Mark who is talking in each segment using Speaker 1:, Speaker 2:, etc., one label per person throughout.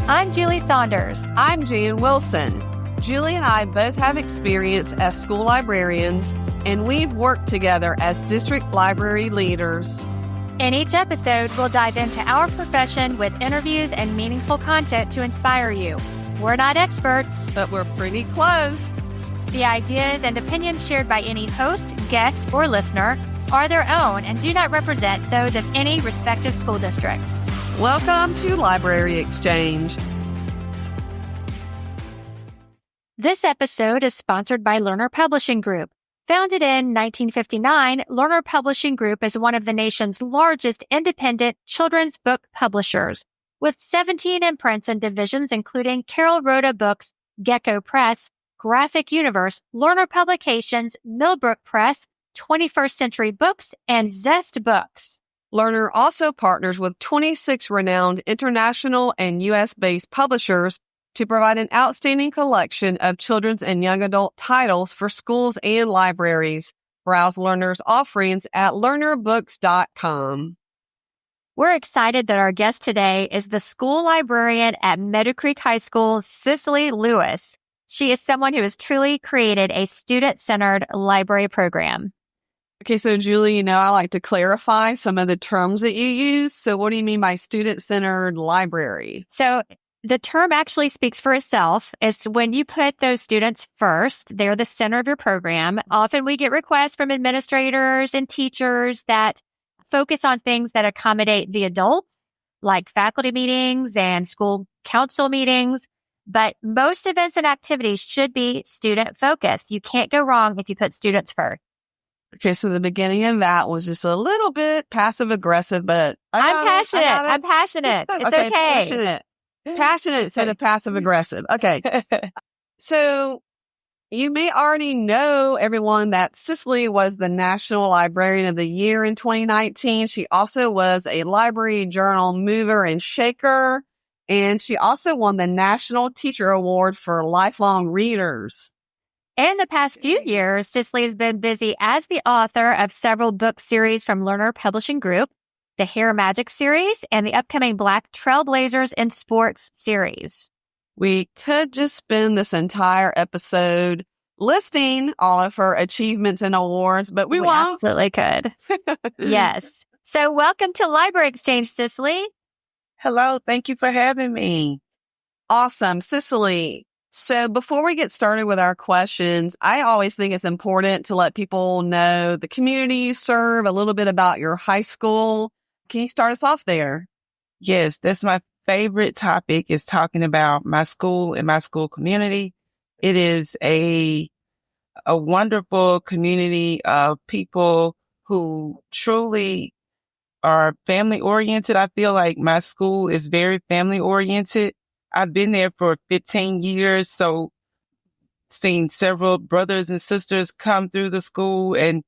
Speaker 1: I'm Julie Saunders.
Speaker 2: I'm Jan Wilson. Julie and I both have experience as school librarians, and we've worked together as district library leaders.
Speaker 1: In each episode, we'll dive into our profession with interviews and meaningful content to inspire you. We're not experts,
Speaker 2: but we're pretty close.
Speaker 1: The ideas and opinions shared by any host, guest, or listener are their own and do not represent those of any respective school district.
Speaker 2: Welcome to Library Exchange.
Speaker 1: This episode is sponsored by Lerner Publishing Group. Founded in 1959, Lerner Publishing Group is one of the nation's largest independent children's book publishers, with 17 imprints and divisions including Carol Rhoda Books, Gecko Press, Graphic Universe, Lerner Publications, Millbrook Press, 21st Century Books, and Zest Books.
Speaker 2: Lerner also partners with 26 renowned international and U.S.-based publishers to provide an outstanding collection of children's and young adult titles for schools and libraries. Browse Lerner's offerings at lernerbooks.com.
Speaker 1: We're excited that our guest today is the school librarian at Meadow Creek High School, Cicely Lewis. She is someone who has truly created a student-centered library program.
Speaker 2: Okay, so Julie, I like to clarify some of the terms that you use. So what do you mean by student-centered library?
Speaker 1: So the term actually speaks for itself. It's when you put those students first, they're the center of your program. Often we get requests from administrators and teachers that focus on things that accommodate the adults, like faculty meetings and school council meetings. But most events and activities should be student-focused. You can't go wrong if you put students first.
Speaker 2: Okay, so the beginning of that was just a little bit passive-aggressive, but
Speaker 1: I'm passionate. It's okay.
Speaker 2: Passionate instead of passive-aggressive. Okay. So you may already know, everyone, that Cicely was the National Librarian of the Year in 2019. She also was a Library Journal Mover and Shaker, and she also won the National Teacher Award for Lifelong Readers.
Speaker 1: In the past few years, Cicely has been busy as the author of several book series from Lerner Publishing Group, the Hair Magic series, and the upcoming Black Trailblazers in Sports series.
Speaker 2: We could just spend this entire episode listing all of her achievements and awards, but we won't.
Speaker 1: Absolutely could. Yes. So welcome to Library Exchange, Cicely.
Speaker 3: Hello. Thank you for having me.
Speaker 2: Awesome. Cicely. So before we get started with our questions, I always think it's important to let people know the community you serve, a little bit about your high school. Can you start us off there?
Speaker 3: Yes, that's my favorite topic, is talking about my school and my school community. It is a wonderful community of people who truly are family oriented. I feel like my school is very family oriented. I've been there for 15 years, so seen several brothers and sisters come through the school, and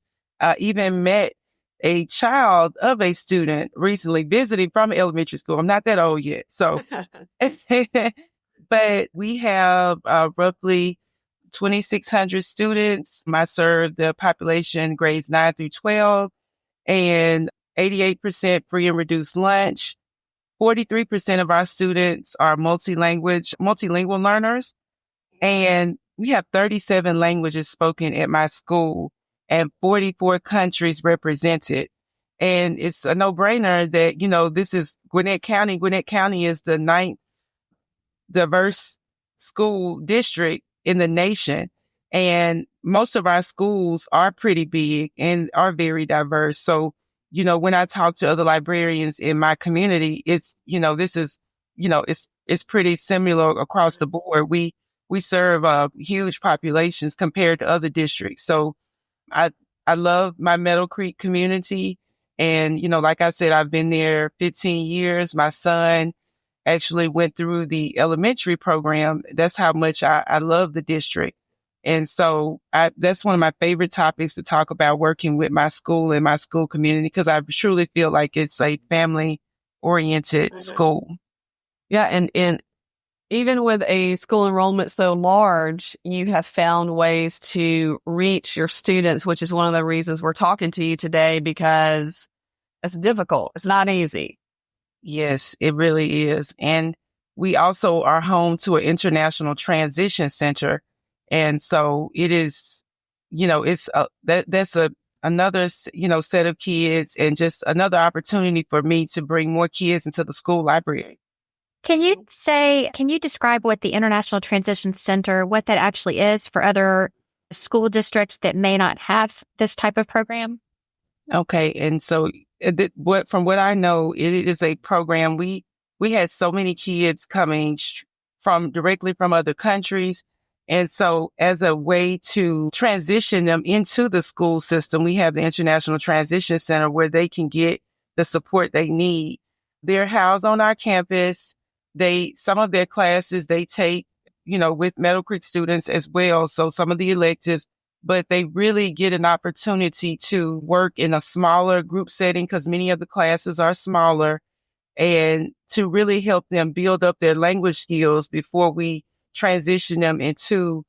Speaker 3: even met a child of a student recently visiting from elementary school. I'm not that old yet. So, but we have roughly 2,600 students. I serve the population grades 9 through 12, and 88% free and reduced lunch. 43% of our students are multilingual learners, and we have 37 languages spoken at my school and 44 countries represented. And it's a no-brainer that, this is Gwinnett County. Gwinnett County is the 9th diverse school district in the nation. And most of our schools are pretty big and are very diverse. So, when I talk to other librarians in my community, it's, it's pretty similar across the board. We serve huge populations compared to other districts. So I love my Meadow Creek community. And, like I said, I've been there 15 years. My son actually went through the elementary program. That's how much I love the district. And so that's one of my favorite topics to talk about, working with my school and my school community, because I truly feel like it's a family-oriented school.
Speaker 2: Yeah, and even with a school enrollment so large, you have found ways to reach your students, which is one of the reasons we're talking to you today, because it's difficult. It's not easy.
Speaker 3: Yes, it really is. And we also are home to an international transition center. And so it is, it's another, set of kids and just another opportunity for me to bring more kids into the school library.
Speaker 1: Can you describe what the International Transition Center, what that actually is for other school districts that may not have this type of program?
Speaker 3: Okay. And so from what I know, it is a program. We had so many kids coming directly from other countries. And so as a way to transition them into the school system, we have the International Transition Center where they can get the support they need. They're housed on our campus. Some of their classes they take, with Meadow Creek students as well. So some of the electives, but they really get an opportunity to work in a smaller group setting because many of the classes are smaller, and to really help them build up their language skills before we transition them into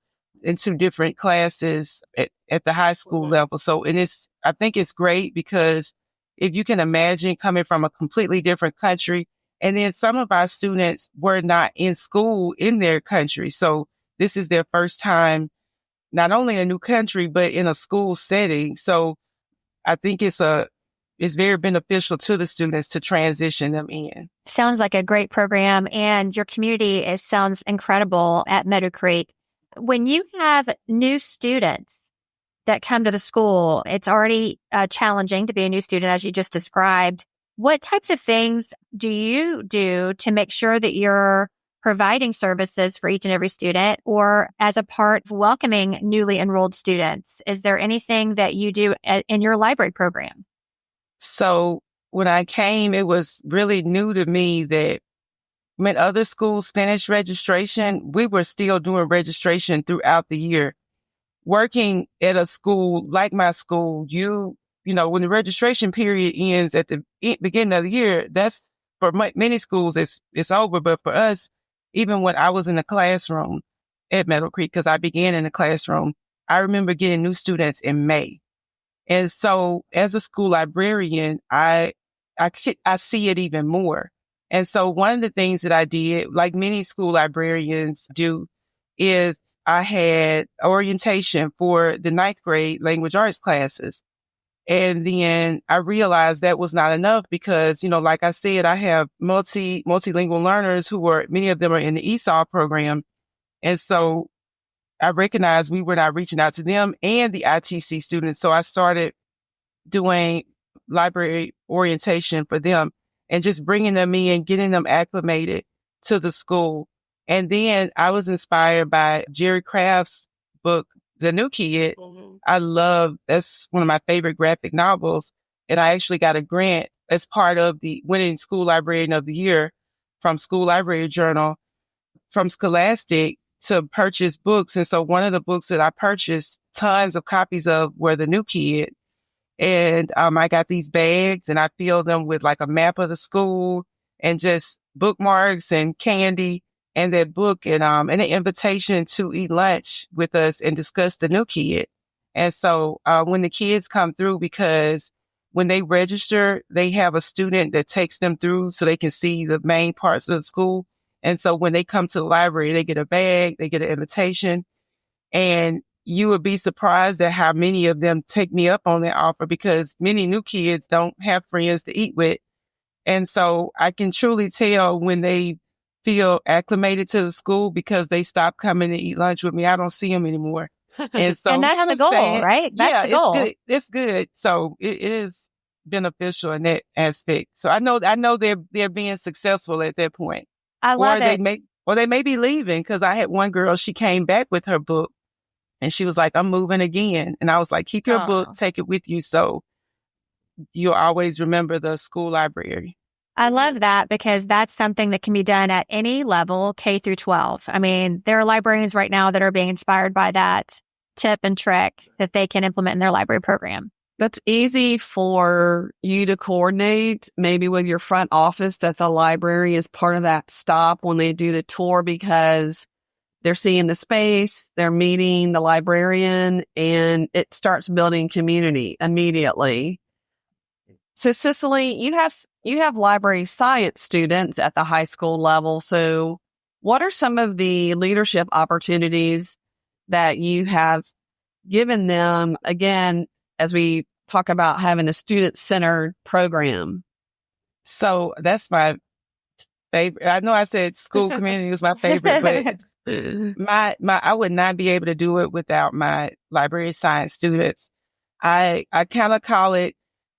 Speaker 3: different classes at the high school level. So, I think it's great because if you can imagine coming from a completely different country, and then some of our students were not in school in their country. So this is their first time, not only in a new country, but in a school setting. So I think it's very beneficial to the students to transition them in.
Speaker 1: Sounds like a great program, and your community sounds incredible at Meadow Creek. When you have new students that come to the school, it's already challenging to be a new student, as you just described. What types of things do you do to make sure that you're providing services for each and every student, or as a part of welcoming newly enrolled students? Is there anything that you do in your library program?
Speaker 3: So when I came, it was really new to me that when other schools finished registration, we were still doing registration throughout the year. Working at a school like my school, when the registration period ends at the beginning of the year, that's for many schools, it's over. But for us, even when I was in the classroom at Meadow Creek, because I began in the classroom, I remember getting new students in May. And so as a school librarian, I see it even more. And so one of the things that I did, like many school librarians do, is I had orientation for the 9th grade language arts classes. And then I realized that was not enough because, like I said, I have multilingual learners many of them are in the ESOL program. And so I recognized we were not reaching out to them and the ITC students. So I started doing library orientation for them and just bringing them in, getting them acclimated to the school. And then I was inspired by Jerry Craft's book, The New Kid. That's one of my favorite graphic novels. And I actually got a grant as part of the winning School Librarian of the Year from School Library Journal from Scholastic to purchase books. And so one of the books that I purchased tons of copies of were The New Kid. And I got these bags and I filled them with like a map of the school and just bookmarks and candy and that book and an invitation to eat lunch with us and discuss The New Kid. And so when the kids come through, because when they register, they have a student that takes them through so they can see the main parts of the school. And so when they come to the library, they get a bag, they get an invitation, and you would be surprised at how many of them take me up on that offer because many new kids don't have friends to eat with. And so I can truly tell when they feel acclimated to the school because they stop coming to eat lunch with me. I don't see them anymore. And so
Speaker 1: and that's the goal, right? That's the goal.
Speaker 3: It's good. So it is beneficial in that aspect. So I know they're being successful at that point.
Speaker 1: I love it.
Speaker 3: They may be leaving because I had one girl, she came back with her book and she was like, I'm moving again. And I was like, keep your book, take it with you. So you'll always remember the school library.
Speaker 1: I love that because that's something that can be done at any level, K through 12. I mean, there are librarians right now that are being inspired by that tip and trick that they can implement in their library program.
Speaker 2: That's easy for you to coordinate, maybe with your front office that's a library as part of that stop when they do the tour because they're seeing the space, they're meeting the librarian, and it starts building community immediately. So Cicely, you have library science students at the high school level. So what are some of the leadership opportunities that you have given them, again, as we talk about having a student-centered program?
Speaker 3: So that's my favorite. I know I said school community was my favorite, but I would not be able to do it without my library science students. I kind of call it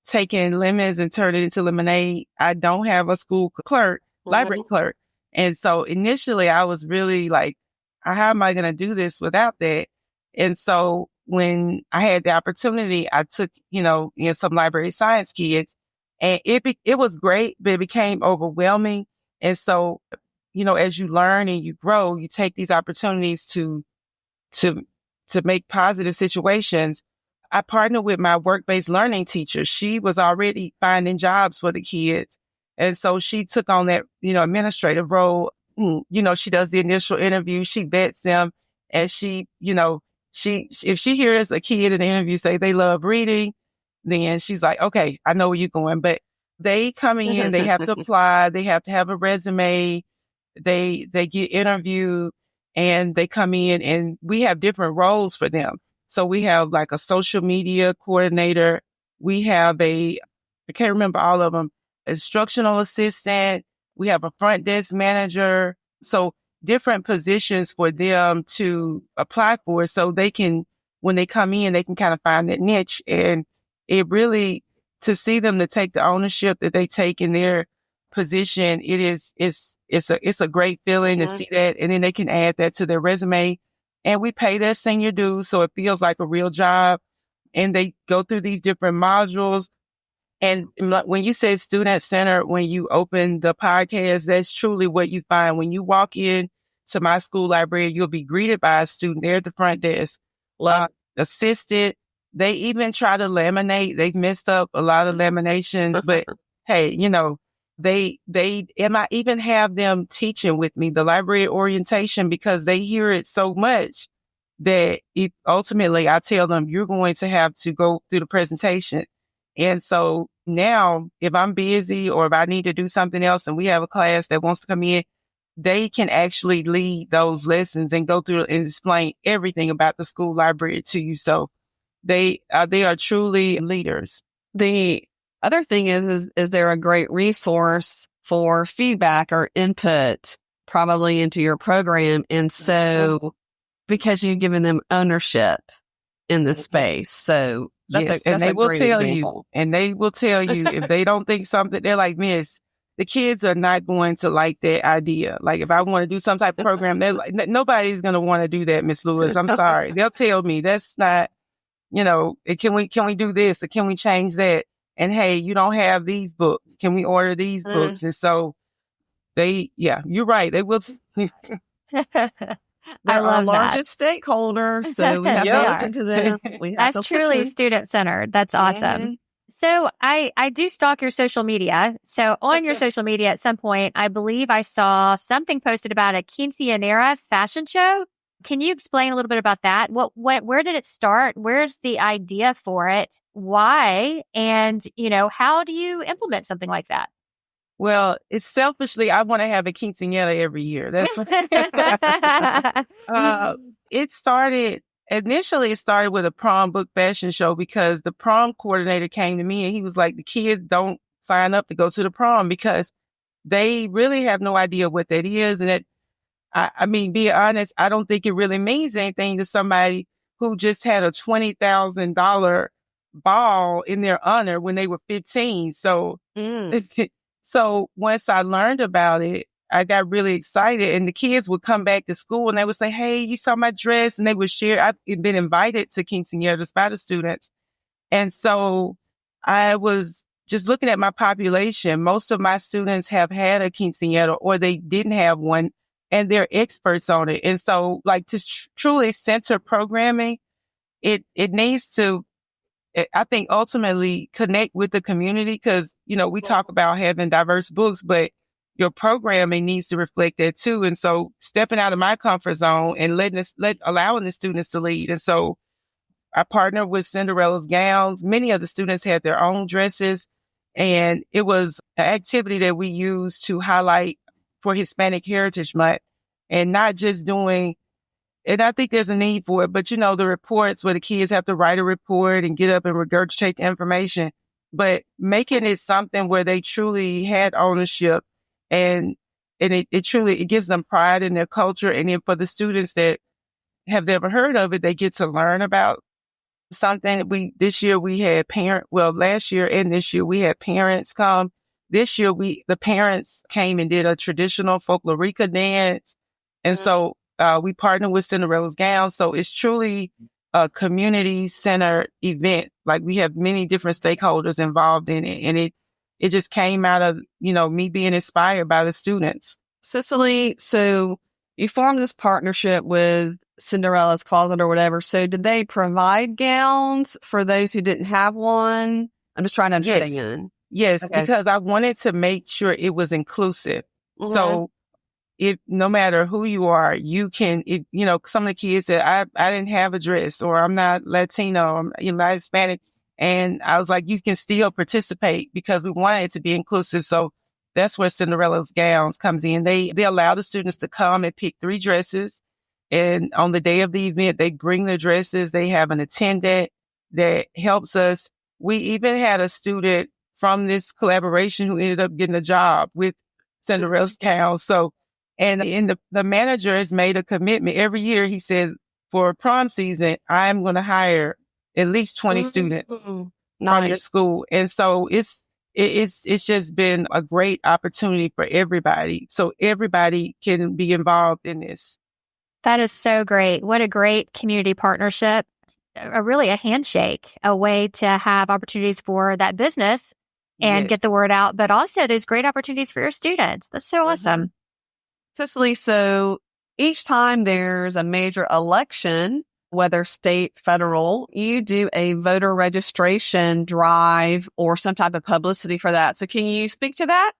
Speaker 3: taking lemons and turn it into lemonade. I don't have a school clerk, library clerk. And so initially I was really like, how am I going to do this without that? And so when I had the opportunity, I took, some library science kids, and it was great, but it became overwhelming. And so, as you learn and you grow, you take these opportunities to make positive situations. I partnered with my work-based learning teacher. She was already finding jobs for the kids. And so she took on that, administrative role. She does the initial interview. She vets them, and she, if she hears a kid in the interview say they love reading, then she's like, okay, I know where you're going. But they come in, they have to apply, they have to have a resume, they get interviewed, and they come in, and we have different roles for them. So we have like a social media coordinator. We have I can't remember all of them, instructional assistant. We have a front desk manager. So different positions for them to apply for, so they can, when they come in, they can kind of find that niche. And it really, to see them to take the ownership that they take in their position, it's a great feeling to see that. And then they can add that to their resume, and we pay their senior dues. So it feels like a real job, and they go through these different modules. And when you say student center, when you open the podcast, that's truly what you find. When you walk in to my school library, you'll be greeted by a student there at the front desk, assisted. They even try to laminate. They've messed up a lot of laminations, but hey, I even have them teaching with me the library orientation, because they hear it so much that ultimately I tell them, you're going to have to go through the presentation. And so now if I'm busy or if I need to do something else and we have a class that wants to come in, they can actually lead those lessons and go through and explain everything about the school library to you. So they are truly leaders.
Speaker 2: The other thing is there a great resource for feedback or input probably into your program? And so because you've given them ownership in the space. So that's
Speaker 3: they will tell
Speaker 2: example.
Speaker 3: you, and they will tell you if they don't think something, they're like, Miss, the kids are not going to like that idea. Like if I want to do some type of program, they're like, nobody's going to want to do that, Miss Lewis. I'm sorry. They'll tell me that's not, can we do this, or can we change that? And hey, you don't have these books. Can we order these books? And so you're right. They will.
Speaker 2: They're our largest stakeholder, so we have to listen to them.
Speaker 1: That's truly student-centered. That's awesome. So I do stalk your social media. So on your social media at some point, I believe I saw something posted about a Quinceanera fashion show. Can you explain a little bit about that? Where did it start? Where's the idea for it? Why? And, how do you implement something like that?
Speaker 3: Well, it's selfishly, I want to have a quinceanera every year. That's what initially it started with a prom book fashion show, because the prom coordinator came to me and he was like, the kids don't sign up to go to the prom because they really have no idea what that is. And being honest, I don't think it really means anything to somebody who just had a $20,000 ball in their honor when they were 15. So, So once I learned about it, I got really excited, and the kids would come back to school and they would say, hey, you saw my dress, and they would share. I've been invited to quinceañeras by the students. And so I was just looking at my population. Most of my students have had a quinceañera, or they didn't have one, and they're experts on it. And so like to truly center programming, it needs to, I think, ultimately connect with the community, because, we talk about having diverse books, but your programming needs to reflect that too. And so stepping out of my comfort zone and allowing the students to lead. And so I partnered with Cinderella's Gowns. Many of the students had their own dresses, And it was an activity that we used to highlight for Hispanic Heritage Month, and not just doing, and I think there's a need for it, but the reports where the kids have to write a report and get up and regurgitate the information, but making it something where they truly had ownership, and it truly, it gives them pride in their culture. And then for the students that have never heard of it, they get to learn about something. Last year and this year we had parents come. This year the parents came and did a traditional folklorica dance. And so we partnered with Cinderella's Gown. So it's truly a community centered event. Like, we have many different stakeholders involved in it. And it just came out of, me being inspired by the students.
Speaker 2: Cicely, so you formed this partnership with Cinderella's Closet or whatever. So did they provide gowns for those who didn't have one? I'm just trying to understand.
Speaker 3: Yes,
Speaker 2: okay.
Speaker 3: Because I wanted to make sure it was inclusive. Mm-hmm. So no matter who you are, you can, some of the kids said, I didn't have a dress, or I'm not Latino, I'm not Hispanic. And I was like, you can still participate, because we wanted it to be inclusive. So that's where Cinderella's Gowns comes in. They allow the students to come and pick 3 dresses. And on the day of the event, they bring their dresses. They have an attendant that helps us. We even had a student from this collaboration who ended up getting a job with Cinderella's Gowns. So, and the manager has made a commitment every year. He says, for prom season, I'm going to hire at least 20 students from your school. And so it's just been a great opportunity for everybody. So everybody can be involved in this.
Speaker 1: That is so great. What a great community partnership. Really a handshake, a way to have opportunities for that business and get the word out, but also there's great opportunities for your students. That's so awesome.
Speaker 2: Cicely, so each time there's a major election, whether state, federal, you do a voter registration drive or some type of publicity for that. So can you speak to that?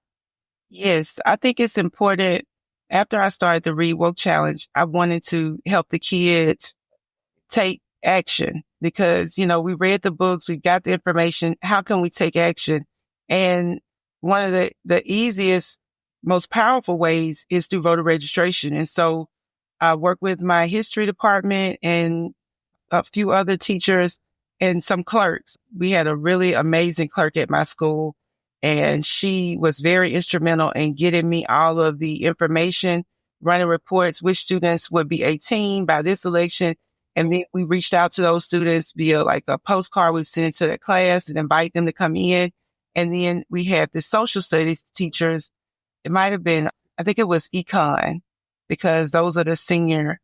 Speaker 3: Yes, I think it's important. After I started the Read Woke Challenge, I wanted to help the kids take action, because, we read the books, we got the information. How can we take action? And one of the easiest, most powerful ways is through voter registration. And so I work with my history department and a few other teachers and some clerks. We had a really amazing clerk at my school, and she was very instrumental in getting me all of the information, running reports, which students would be 18 by this election. And then we reached out to those students via like a postcard. We sent it to their class and invite them to come in. And then we had the social studies teachers. It might have been, I think it was econ, because those are the senior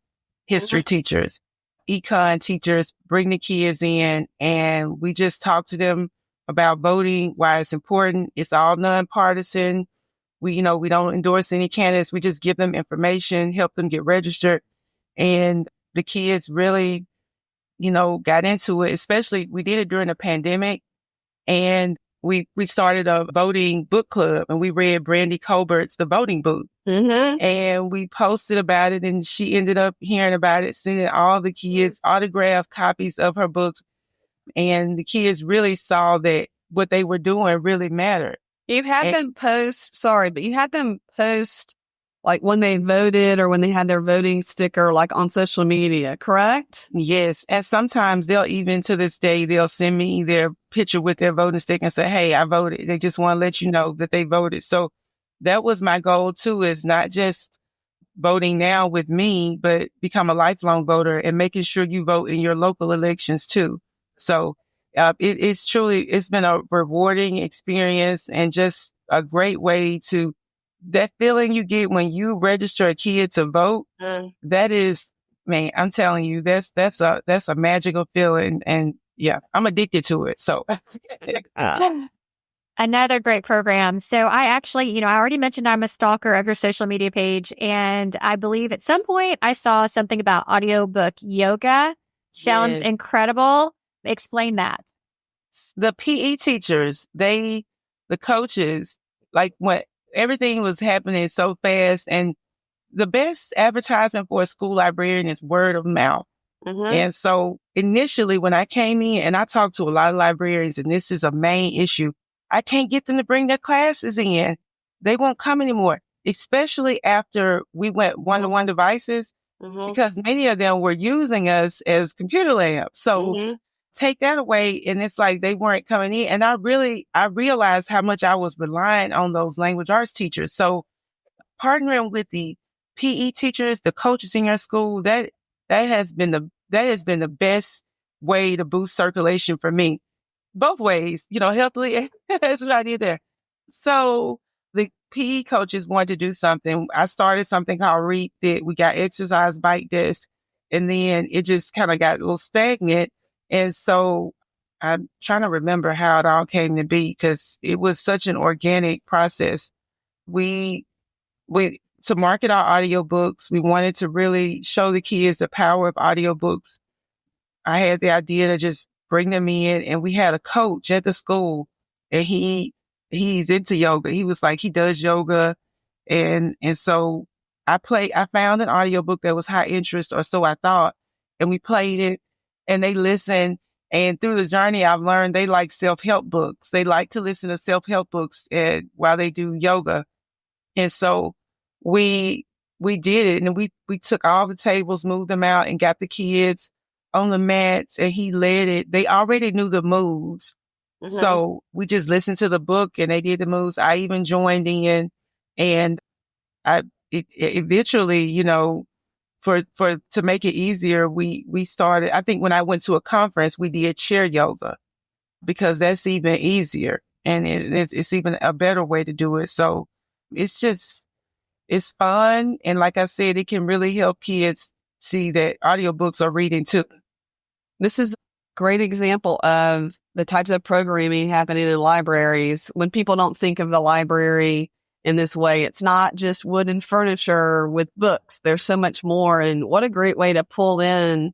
Speaker 3: history teachers. Econ teachers bring the kids in, and we just talk to them about voting, why it's important. It's all nonpartisan. We don't endorse any candidates. We just give them information, help them get registered. And the kids really, got into it. Especially, we did it during the pandemic, and we started a voting book club, and we read Brandy Colbert's The Voting Booth. And we posted about it, and she ended up hearing about it, sending all the kids autographed copies of her books. And the kids really saw that what they were doing really mattered.
Speaker 2: You had them post like when they voted or when they had their voting sticker, like on social media, correct?
Speaker 3: Yes. And sometimes to this day, they'll send me their picture with their voting sticker and say, hey, I voted. They just want to let you know that they voted. So that was my goal too, is not just voting now with me, but become a lifelong voter and making sure you vote in your local elections too. So it's been a rewarding experience, and just a great way to, that feeling you get when you register a kid to vote. That is, man, I'm telling you, that's a magical feeling. And yeah, I'm addicted to it. So
Speaker 1: another great program. So I actually, I already mentioned I'm a stalker of your social media page, and I believe at some point I saw something about audiobook yoga. Sounds incredible. Explain that.
Speaker 3: The PE teachers, the coaches, like when everything was happening so fast, and the best advertisement for a school librarian is word of mouth. And so initially when I came in, and I talked to a lot of librarians, and this is a main issue, I can't get them to bring their classes in. They won't come anymore, especially after we went one-to-one devices, because many of them were using us as computer labs. So take that away, and it's like they weren't coming in. And I realized how much I was relying on those language arts teachers. So partnering with the PE teachers, the coaches in your school, that has been the best way to boost circulation for me. Both ways, healthily. That's what I did there. So the PE coaches wanted to do something. I started something called Read Fit. We got exercise bike desks, and then it just kind of got a little stagnant. And so I'm trying to remember how it all came to be, because it was such an organic process. We to market our audiobooks, we wanted to really show the kids the power of audiobooks. I had the idea to just bring them in, and we had a coach at the school, and he's into yoga. He was like, he does yoga. And so I found an audiobook that was high interest, or so I thought, and we played it, and they listened. And through the journey, I've learned they like self-help books. They like to listen to self-help books while they do yoga. And so we did it, and we took all the tables, moved them out, and got the kids on the mats, and he led it. They already knew the moves. So we just listened to the book, and they did the moves. I even joined in, and eventually, to make it easier, we started, I think when I went to a conference, we did chair yoga, because that's even easier, and it's even a better way to do it. So it's fun. And like I said, it can really help kids see that audiobooks are reading too.
Speaker 2: This is a great example of the types of programming happening in libraries. When people don't think of the library in this way, it's not just wooden furniture with books. There's so much more. And what a great way to pull in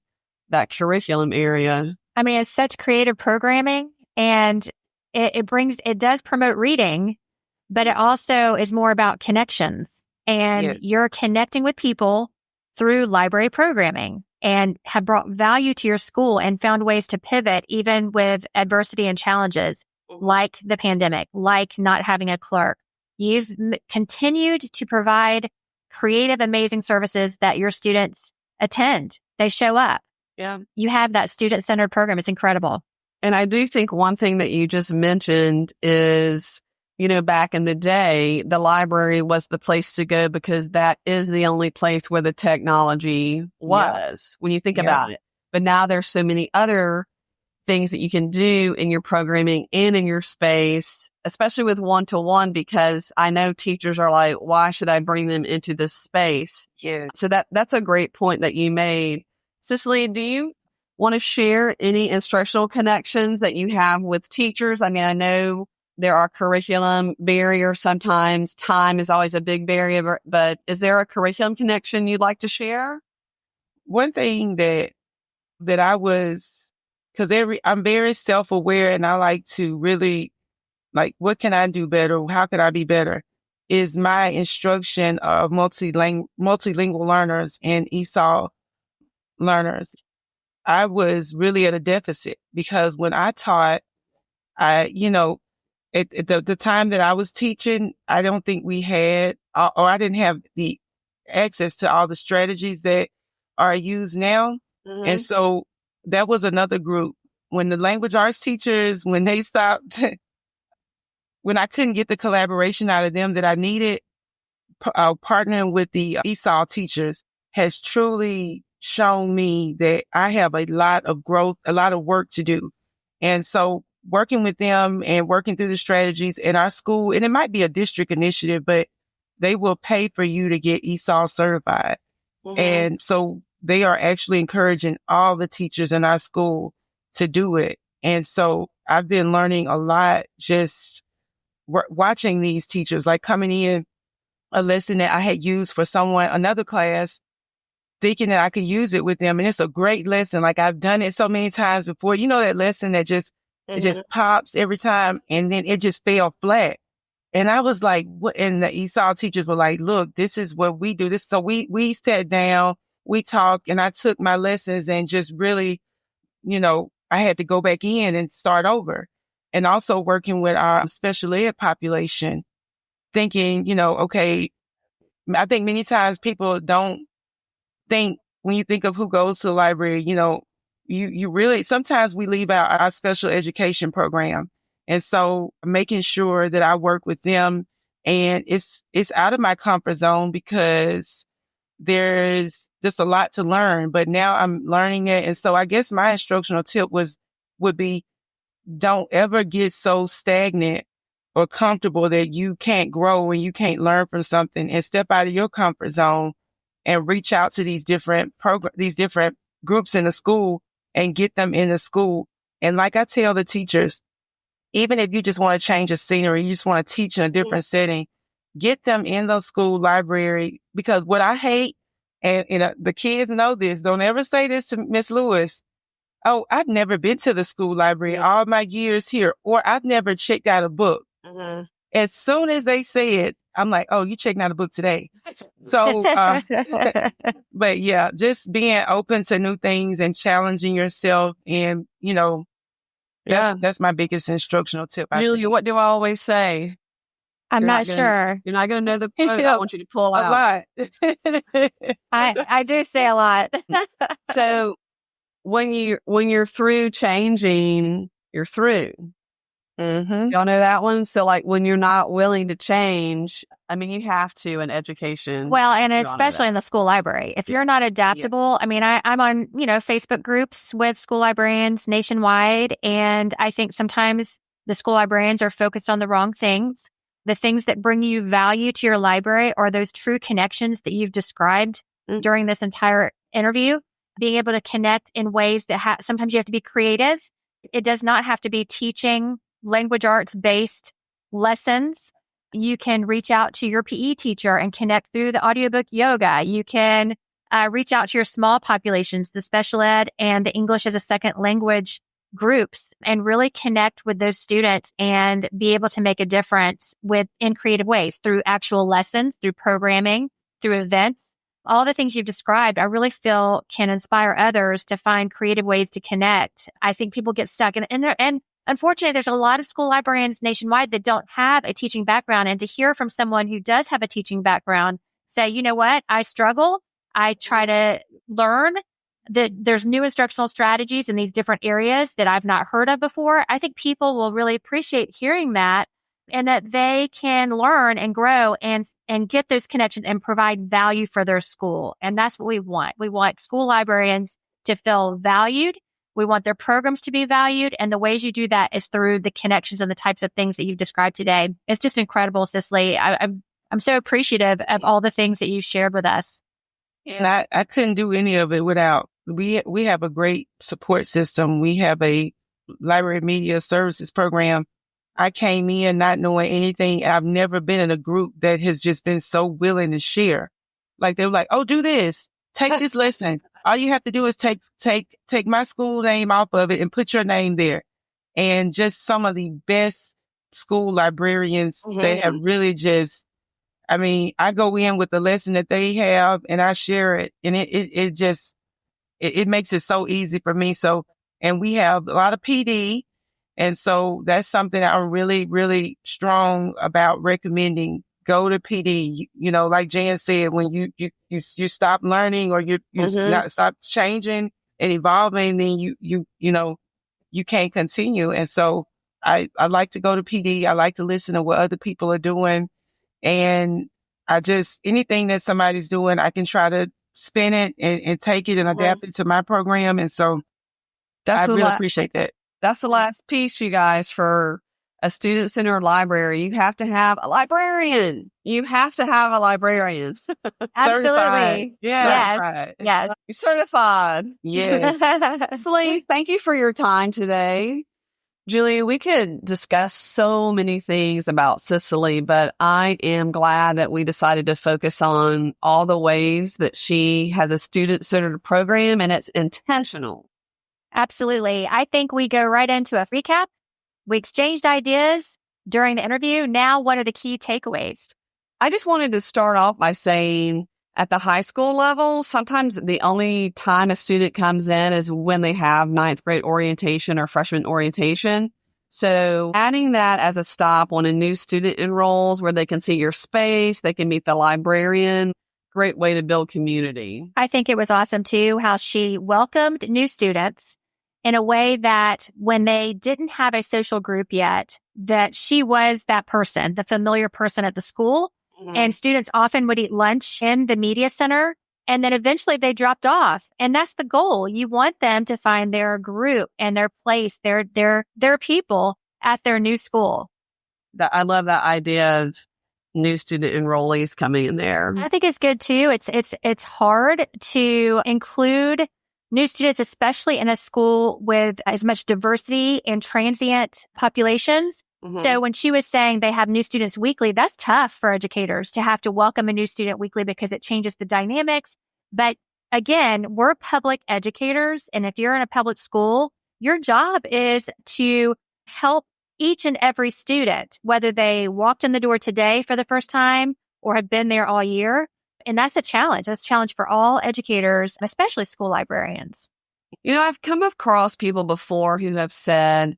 Speaker 2: that curriculum area.
Speaker 1: I mean, it's such creative programming, and it does promote reading, but it also is more about connections. And you're connecting with people through library programming, and have brought value to your school and found ways to pivot even with adversity and challenges like the pandemic, like not having a clerk. You've continued to provide creative, amazing services that your students attend. They show up.
Speaker 2: Yeah.
Speaker 1: You have that student-centered program. It's incredible.
Speaker 2: And I do think one thing that you just mentioned is, back in the day, the library was the place to go because that is the only place where the technology was, when you think about it. But now there's so many other things that you can do in your programming and in your space, especially with one-to-one, because I know teachers are like, why should I bring them into this space?
Speaker 3: Yeah.
Speaker 2: So that's a great point that you made. Cicely, do you want to share any instructional connections that you have with teachers? I mean, I know there are curriculum barriers sometimes. Time is always a big barrier, but is there a curriculum connection you'd like to share?
Speaker 3: One thing that I was, because I'm very self-aware, and I like to really, what can I do better? How can I be better? Is my instruction of multilingual learners and ESOL learners. I was really at a deficit, because when I taught, at the time that I was teaching, I don't think we had, or I didn't have the access to all the strategies that are used now. And so that was another group. When the language arts teachers, when they stopped, when I couldn't get the collaboration out of them that I needed, partnering with the ESOL teachers has truly shown me that I have a lot of growth, a lot of work to do. And so working with them and working through the strategies in our school, and it might be a district initiative, but they will pay for you to get ESOL certified. And so they are actually encouraging all the teachers in our school to do it. And so I've been learning a lot just watching these teachers, like coming in a lesson that I had used for another class, thinking that I could use it with them. And it's a great lesson. Like, I've done it so many times before. That lesson that it just pops every time, and then it just fell flat. And I was like, what? And the ESOL teachers were like, look, this is what we do. So we sat down, we talked, and I took my lessons and just really, I had to go back in and start over. and also working with our special ed population, thinking, okay, I think many times people don't think when you think of who goes to the library, you really, sometimes we leave out our special education program. And so making sure that I work with them, and it's out of my comfort zone because there's just a lot to learn, but now I'm learning it. And so I guess my instructional tip would be, don't ever get so stagnant or comfortable that you can't grow and you can't learn from something, and step out of your comfort zone and reach out to these different these different groups in the school and get them in the school. And like I tell the teachers, even if you just want to change the scenery, you just want to teach in a different setting, get them in the school library. Because what I hate, and the kids know this, don't ever say this to Miss Lewis, oh, I've never been to the school library all my years here, or I've never checked out a book. Mm-hmm. As soon as they say it, I'm like, oh, you checking out a book today. So, but yeah, just being open to new things and challenging yourself. And, that's my biggest instructional tip.
Speaker 2: Julia, what do I always say?
Speaker 1: I'm not sure.
Speaker 2: You're not going to know the quote. I want you to pull out.
Speaker 3: A lot.
Speaker 1: I do say a lot.
Speaker 2: So when you're through changing, you're through. Mm-hmm. Y'all know that one? So like when you're not willing to change, I mean, you have to in education.
Speaker 1: Well, and especially in the school library. If you're not adaptable, I mean, I'm on, Facebook groups with school librarians nationwide. And I think sometimes the school librarians are focused on the wrong things. The things that bring you value to your library are those true connections that you've described during this entire interview. Being able to connect in ways that sometimes you have to be creative. It does not have to be teaching language arts based lessons. You can reach out to your PE teacher and connect through the audiobook yoga. You can reach out to your small populations, the special ed and the English as a second language groups, and really connect with those students and be able to make a difference in creative ways through actual lessons, through programming, through events. All the things you've described, I really feel can inspire others to find creative ways to connect. I think people get stuck and unfortunately, there's a lot of school librarians nationwide that don't have a teaching background. And to hear from someone who does have a teaching background say, you know what, I struggle. I try to learn that there's new instructional strategies in these different areas that I've not heard of before. I think people will really appreciate hearing that, and that they can learn and grow and get those connections and provide value for their school. And that's what we want. We want school librarians to feel valued. We want their programs to be valued. And the ways you do that is through the connections and the types of things that you've described today. It's just incredible, Cicely. I'm so appreciative of all the things that you shared with us.
Speaker 3: And I couldn't do any of it without, we have a great support system. We have a library media services program. I came in not knowing anything. I've never been in a group that has just been so willing to share. Like they were like, oh, do this, take this lesson. All you have to do is take my school name off of it and put your name there. And just some of the best school librarians, they have really just, I mean, I go in with the lesson that they have and I share it, and it makes it so easy for me. So, and we have a lot of PD. And so that's something that I'm really, really strong about recommending. Go to PD. Like Jan said, when you stop learning or you not stop changing and evolving, then you can't continue. And so I like to go to PD. I like to listen to what other people are doing. And anything that somebody's doing, I can try to spin it and take it and adapt it to my program. And so I really appreciate that.
Speaker 2: That's the last piece, you guys, for a student-centered library. You have to have a librarian.
Speaker 1: Absolutely.
Speaker 3: Certified.
Speaker 1: Yes. Yes.
Speaker 2: Certified.
Speaker 3: Yes.
Speaker 2: Cicely, thank you for your time today. Julia, we could discuss so many things about Cicely, but I am glad that we decided to focus on all the ways that she has a student-centered program, and it's intentional.
Speaker 1: Absolutely. I think we go right into a recap. We exchanged ideas during the interview. Now, what are the key takeaways?
Speaker 2: I just wanted to start off by saying at the high school level, sometimes the only time a student comes in is when they have ninth grade orientation or freshman orientation. So adding that as a stop when a new student enrolls where they can see your space, they can meet the librarian, great way to build community.
Speaker 1: I think it was awesome too, how she welcomed new students in a way that when they didn't have a social group yet, that she was that person, the familiar person at the school. Mm-hmm. And students often would eat lunch in the media center. And then eventually they dropped off. And that's the goal. You want them to find their group and their place, their people at their new school.
Speaker 2: I love that idea of new student enrollees coming in there.
Speaker 1: I think it's good too. It's hard to include new students, especially in a school with as much diversity and transient populations. Mm-hmm. So when she was saying they have new students weekly, that's tough for educators to have to welcome a new student weekly because it changes the dynamics. But again, we're public educators. And if you're in a public school, your job is to help each and every student, whether they walked in the door today for the first time or have been there all year. And that's a challenge. That's a challenge for all educators, especially school librarians.
Speaker 2: I've come across people before who have said,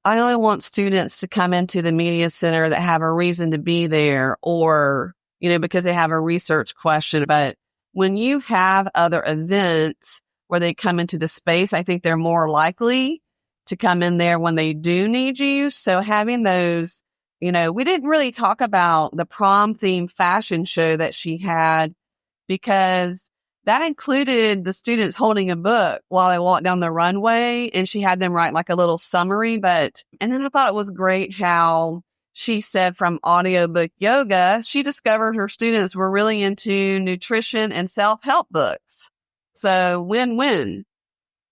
Speaker 2: I only want students to come into the media center that have a reason to be there or, because they have a research question. But when you have other events where they come into the space, I think they're more likely to come in there when they do need you. So having those, we didn't really talk about the prom theme fashion show that she had because that included the students holding a book while they walked down the runway, and she had them write like a little summary. And then I thought it was great how she said from audiobook yoga, she discovered her students were really into nutrition and self-help books. So win-win.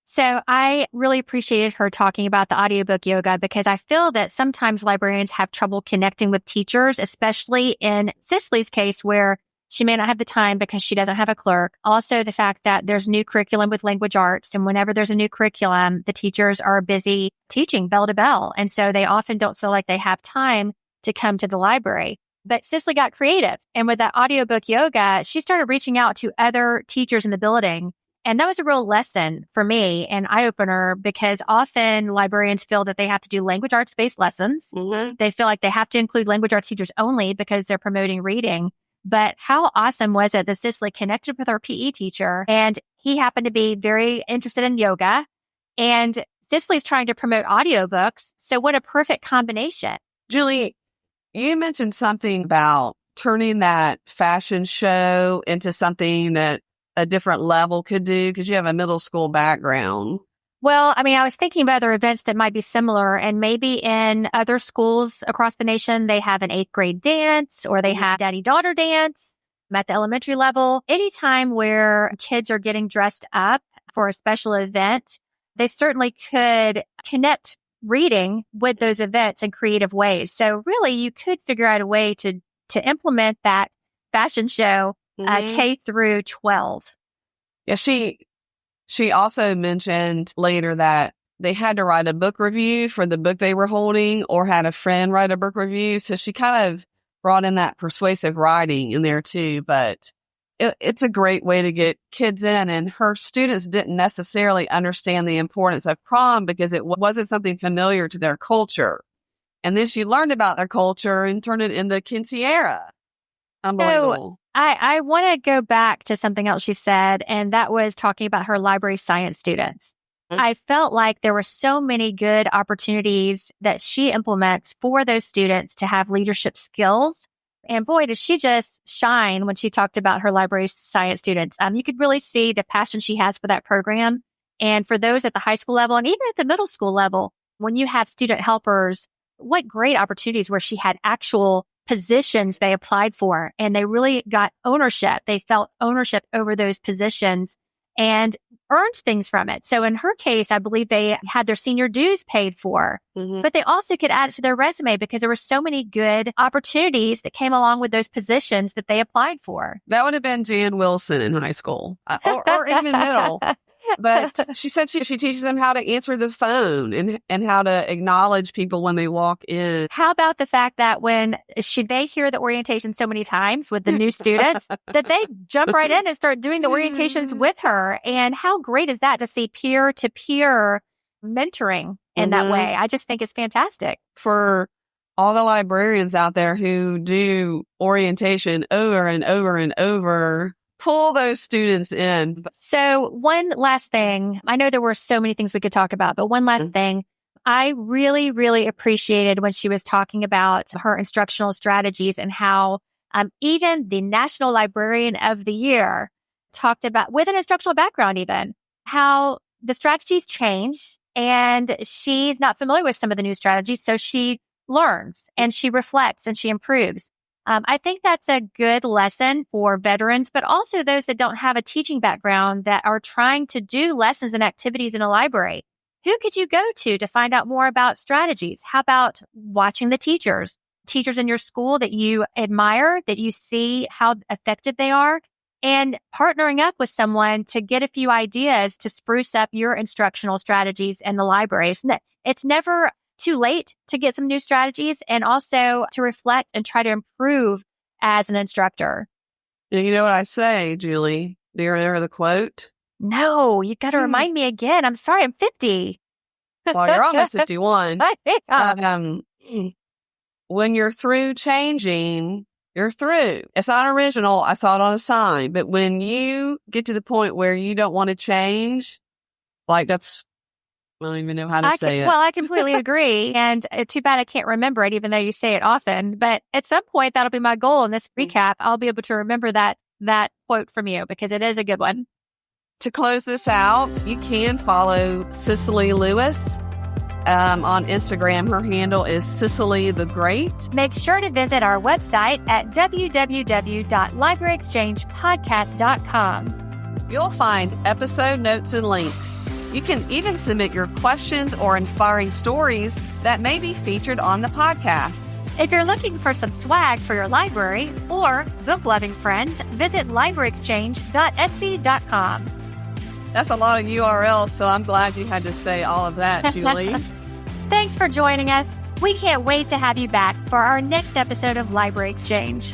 Speaker 1: So I really appreciated her talking about the audiobook yoga because I feel that sometimes librarians have trouble connecting with teachers, especially in Cicely's case where she may not have the time because she doesn't have a clerk. Also, the fact that there's new curriculum with language arts. And whenever there's a new curriculum, the teachers are busy teaching bell to bell. And so they often don't feel like they have time to come to the library. But Cicely got creative. And with that audiobook yoga, she started reaching out to other teachers in the building. And that was a real lesson for me, an eye-opener, because often librarians feel that they have to do language arts-based lessons. Mm-hmm. They feel like they have to include language arts teachers only because they're promoting reading. But how awesome was it that Cicely connected with our PE teacher, and he happened to be very interested in yoga, and Cicely's trying to promote audiobooks. So what a perfect combination.
Speaker 2: Julie, you mentioned something about turning that fashion show into something that a different level could do because you have a middle school background.
Speaker 1: Well, I was thinking of other events that might be similar, and maybe in other schools across the nation, they have an 8th grade dance or they have daddy-daughter dance at the elementary level. Anytime where kids are getting dressed up for a special event, they certainly could connect reading with those events in creative ways. So really, you could figure out a way to implement that fashion show K through 12.
Speaker 2: Yeah, she also mentioned later that they had to write a book review for the book they were holding or had a friend write a book review. So she kind of brought in that persuasive writing in there too. But it's a great way to get kids in. And her students didn't necessarily understand the importance of prom because it wasn't something familiar to their culture. And then she learned about their culture and turned it into Quinceanera. Unbelievable.
Speaker 1: So, I want to go back to something else she said, and that was talking about her library science students. Mm-hmm. I felt like there were so many good opportunities that she implements for those students to have leadership skills. And boy, does she just shine when she talked about her library science students. You could really see the passion she has for that program. And for those at the high school level and even at the middle school level, when you have student helpers, what great opportunities where she had actual positions they applied for, and they really got ownership. They felt ownership over those positions and earned things from it. So in her case, I believe they had their senior dues paid for, but they also could add it to their resume because there were so many good opportunities that came along with those positions that they applied for.
Speaker 2: That would have been Jan Wilson in high school or even middle. But she said she teaches them how to answer the phone and how to acknowledge people when they walk in.
Speaker 1: How about the fact that should they hear the orientation so many times with the new students that they jump right in and start doing the orientations with her? And how great is that to see peer-to-peer mentoring in that way. I just think it's fantastic.
Speaker 2: For all the librarians out there who do orientation over and over and over, pull those students in.
Speaker 1: So one last thing, I know there were so many things we could talk about, but one last thing, I really, really appreciated when she was talking about her instructional strategies and how even the National Librarian of the Year talked about, with an instructional background even, how the strategies change and she's not familiar with some of the new strategies. So she learns and she reflects and she improves. I think that's a good lesson for veterans, but also those that don't have a teaching background that are trying to do lessons and activities in a library. Who could you go to find out more about strategies? How about watching the teachers in your school that you admire, that you see how effective they are, and partnering up with someone to get a few ideas to spruce up your instructional strategies in the library. It's never too late to get some new strategies and also to reflect and try to improve as an instructor.
Speaker 2: You know what I say, Julie? Do you remember the quote?
Speaker 1: No, you got to remind me again. I'm sorry, I'm 50.
Speaker 2: Well, you're almost 51. When you're through changing, you're through. It's not original. I saw it on a sign. But when you get to the point where you don't want to change, I don't even know how to say it.
Speaker 1: Well, I completely agree. And too bad I can't remember it, even though you say it often. But at some point, that'll be my goal in this recap. I'll be able to remember that quote from you because it is a good one.
Speaker 2: To close this out, you can follow Cicely Lewis on Instagram. Her handle is Cicely the Great.
Speaker 1: Make sure to visit our website at www.libraryexchangepodcast.com.
Speaker 2: You'll find episode notes and links. You can even submit your questions or inspiring stories that may be featured on the podcast.
Speaker 1: If you're looking for some swag for your library or book-loving friends, visit libraryexchange.etsy.com.
Speaker 2: That's a lot of URLs, so I'm glad you had to say all of that, Julie.
Speaker 1: Thanks for joining us. We can't wait to have you back for our next episode of Library Exchange.